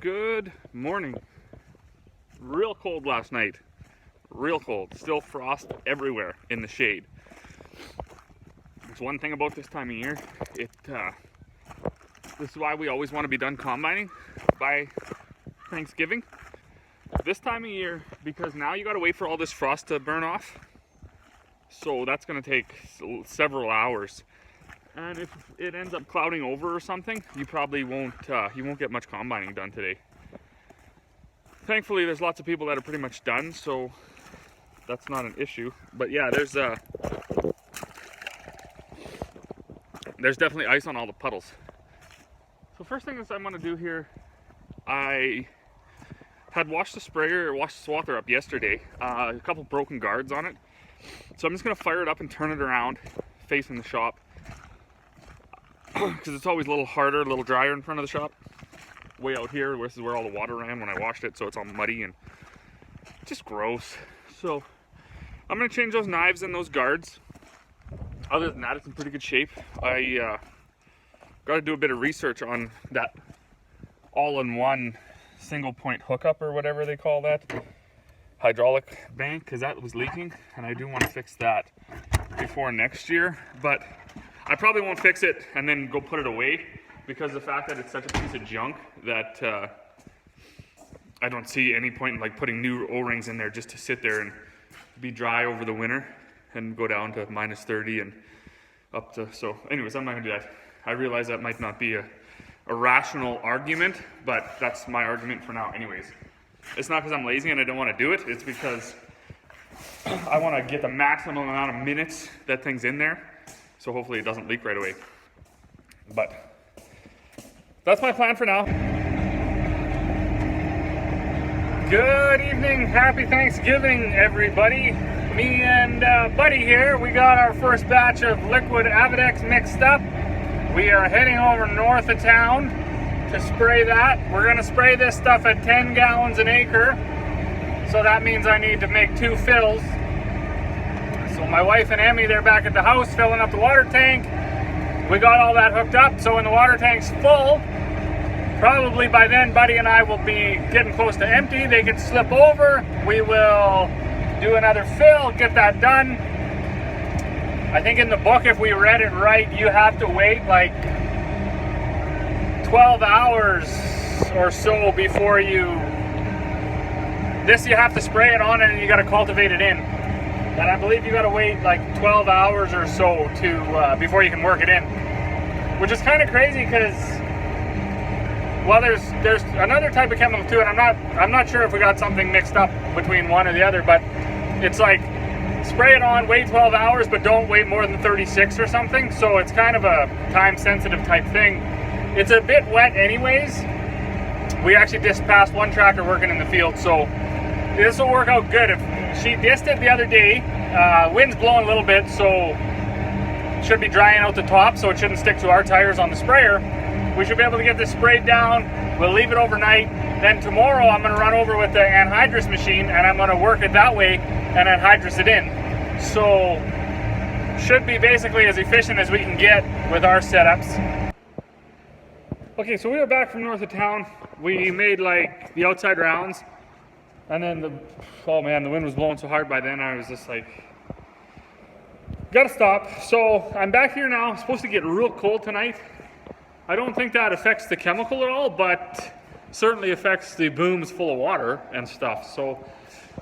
Good morning. Real cold last night. Real cold. Still frost everywhere in the shade. There's one thing about this time of year. This is why we always want to be done combining by Thanksgiving. This time of year, because now you got to wait for all this frost to burn off. So that's going to take several hours. And if it ends up clouding over or something, you probably won't get much combining done today. Thankfully, there's lots of people that are pretty much done, so that's not an issue. But yeah, there's definitely ice on all the puddles. So first thing is I'm going to do here, I had washed the swather up yesterday. A couple broken guards on it. So I'm just going to fire it up and turn it around, facing the shop. Because it's always a little harder, a little drier in front of the shop. Way out here, this is where all the water ran when I washed it, so it's all muddy and just gross. So I'm going to change those knives and those guards. Other than that, it's in pretty good shape. I got to do a bit of research on that all-in-one single point hookup or whatever they call that. Hydraulic bank, because that was leaking, and I do want to fix that before next year. But I probably won't fix it and then go put it away, because the fact that it's such a piece of junk that I don't see any point in like putting new O-rings in there just to sit there and be dry over the winter and go down to minus 30 and up to. So anyways, I'm not gonna do that. I realize that might not be a rational argument, but that's my argument for now anyways. It's not because I'm lazy and I don't want to do it. It's because I want to get the maximum amount of minutes that thing's in there. So hopefully it doesn't leak right away. But that's my plan for now. Good evening, happy Thanksgiving, everybody. Me and Buddy here, we got our first batch of liquid Avedex mixed up. We are heading over north of town to spray that. We're gonna spray this stuff at 10 gallons an acre. So that means I need to make 2 fills. So my wife and Emmy, they're back at the house filling up the water tank. We got all that hooked up, so when the water tank's full, probably by then Buddy and I will be getting close to empty. They can slip over. We will do another fill, get that done. I think in the book, if we read it right, you have to wait like 12 hours or so before you have to spray it on and you got to cultivate it in. And I believe you got to wait like 12 hours or so to before you can work it in, which is kind of crazy because, well, there's another type of chemical too, and I'm not sure if we got something mixed up between one or the other, but it's like spray it on, wait 12 hours, but don't wait more than 36 or something. So it's kind of a time-sensitive type thing. It's a bit wet anyways. We actually just passed one tractor working in the field, so this will work out good. If she dissed it the other day, wind's blowing a little bit, so it should be drying out the top, so it shouldn't stick to our tires on the sprayer. We should be able to get this sprayed down. We'll leave it overnight. Then tomorrow I'm going to run over with the anhydrous machine and I'm going to work it that way and anhydrous it in. So should be basically as efficient as we can get with our setups. Okay, so we were back from north of town. We made like the outside rounds, and then oh man, the wind was blowing so hard by then I was just like, gotta stop. So I'm back here now. It's supposed to get real cold tonight. I don't think that affects the chemical at all, but certainly affects the booms full of water and stuff. So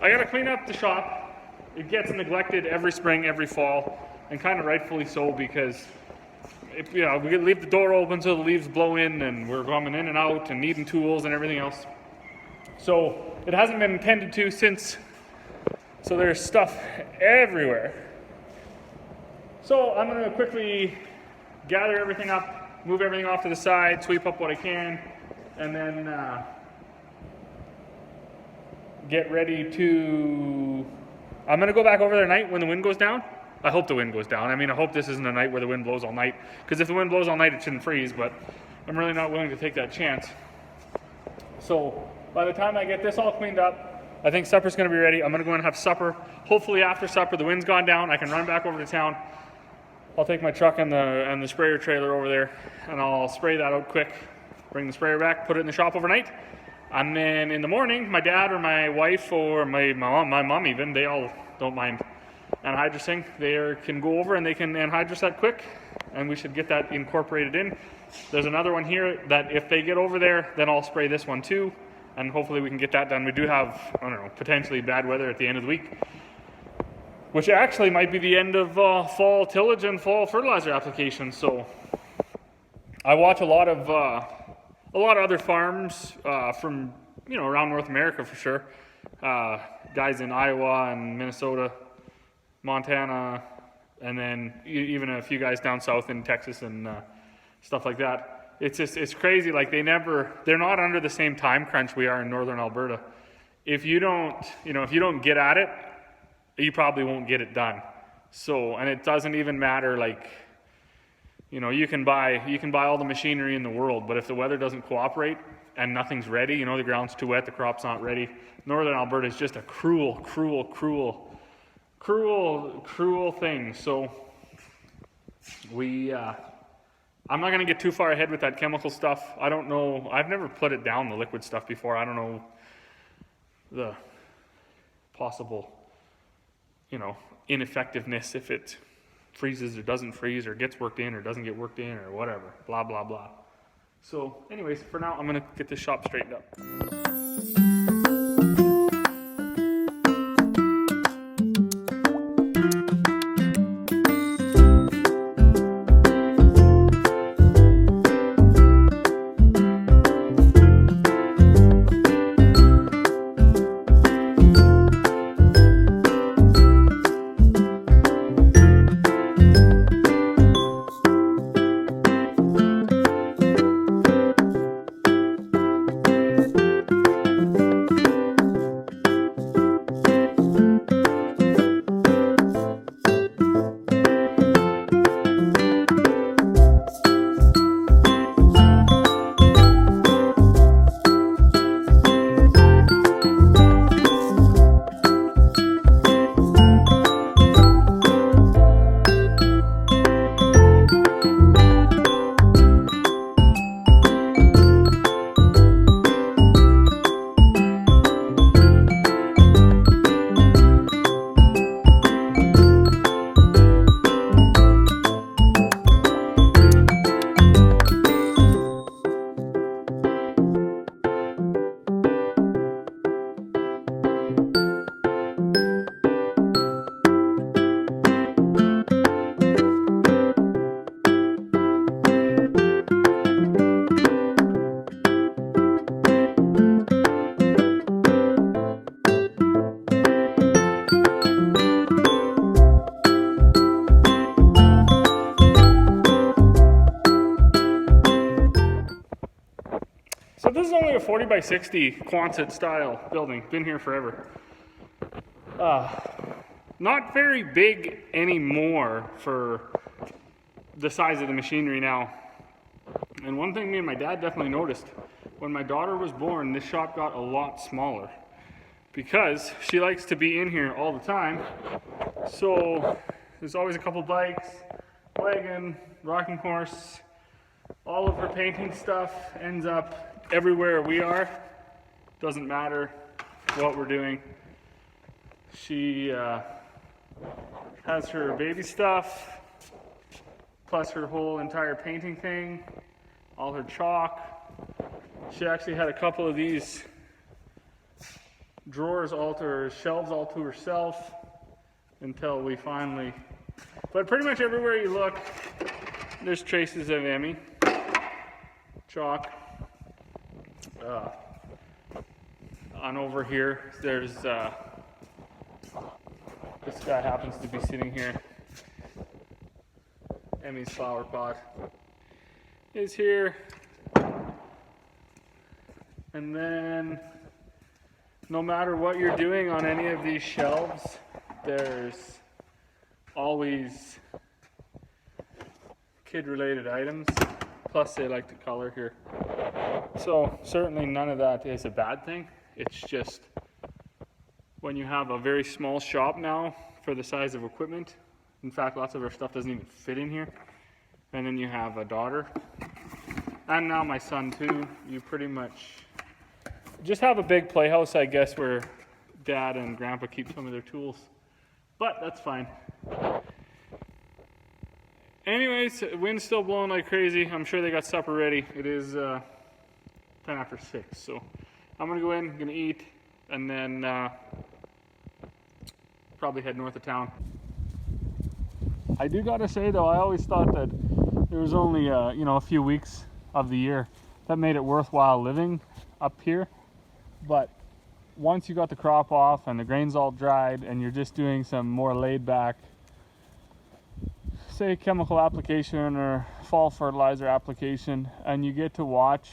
I gotta clean up the shop. It gets neglected every spring, every fall, and kind of rightfully so, because we leave the door open so the leaves blow in and we're coming in and out and needing tools and everything else. So it hasn't been tended to since, so there's stuff everywhere. So I'm gonna quickly gather everything up, move everything off to the side, sweep up what I can, and then get ready to, I'm gonna go back over there tonight when the wind goes down. I hope the wind goes down. I mean, I hope this isn't a night where the wind blows all night, because if the wind blows all night, it shouldn't freeze, but I'm really not willing to take that chance. So by the time I get this all cleaned up, I think supper's gonna be ready. I'm gonna go and have supper. Hopefully after supper, the wind's gone down, I can run back over to town. I'll take my truck and the sprayer trailer over there, and I'll spray that out quick, bring the sprayer back, put it in the shop overnight, And then in the morning, my dad or my wife or my mom even, they all don't mind anhydrous. They can go over and they can anhydrous that quick, and we should get that incorporated in. There's another one here that if they get over there, then I'll spray this one too, and hopefully we can get that done. We do have, I don't know, potentially bad weather at the end of the week, which actually might be the end of fall tillage and fall fertilizer applications. So I watch a lot of other farms from around North America for sure. Guys in Iowa and Minnesota, Montana, and then even a few guys down south in Texas and stuff like that. It's crazy. Like they're not under the same time crunch we are in northern Alberta. If you don't get at it, you probably won't get it done. So, and it doesn't even matter, like, you can buy all the machinery in the world, but if the weather doesn't cooperate and nothing's ready, the ground's too wet, the crop's not ready. Northern Alberta is just a cruel thing. So I'm not going to get too far ahead with that chemical stuff. I don't know. I've never put it down, the liquid stuff, before. I don't know the possible, ineffectiveness if it freezes or doesn't freeze or gets worked in or doesn't get worked in or whatever. Blah, blah, blah. So anyways, for now, I'm going to get this shop straightened up. So this is only a 40 by 60 Quonset style building. Been here forever. Not very big anymore for the size of the machinery now. And one thing me and my dad definitely noticed, when my daughter was born, this shop got a lot smaller because she likes to be in here all the time. So there's always a couple bikes, wagon, rocking horse. All of her painting stuff ends up everywhere we are. Doesn't matter what we're doing. She has her baby stuff, plus her whole entire painting thing, all her chalk. She actually had a couple of these drawers shelves all to herself until we finally, but pretty much everywhere you look, there's traces of Emmy. Chalk. On over here, there's this guy happens to be sitting here. Emmy's flower pot is here. And then no matter what you're doing on any of these shelves, there's always kid-related items. Plus they like to color here. So certainly none of that is a bad thing. It's just when you have a very small shop now for the size of equipment. In fact, lots of our stuff doesn't even fit in here. And then you have a daughter. And now my son too. You pretty much just have a big playhouse, I guess, where Dad and Grandpa keep some of their tools. But that's fine. Anyways, wind's still blowing like crazy. I'm sure they got supper ready. It is 10 after 6, so I'm gonna go in, gonna eat, and then probably head north of town. I do gotta say though, I always thought that there was only you know, a few weeks of the year that made it worthwhile living up here. But once you got the crop off and the grain's all dried and you're just doing some more laid back, say chemical application or fall fertilizer application, and you get to watch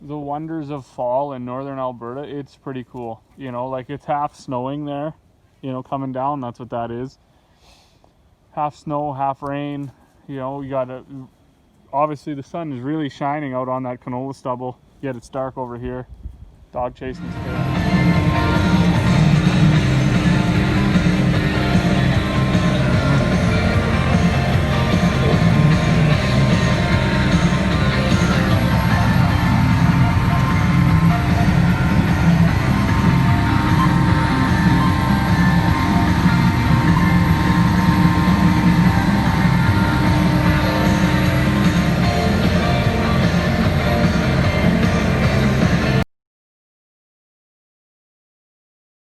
the wonders of fall in northern Alberta, it's pretty cool. You know, like it's half snowing there, you know, coming down, that's what that is. Half snow, half rain. You know, you got obviously the sun is really shining out on that canola stubble, yet it's dark over here. Dog chasing his tail.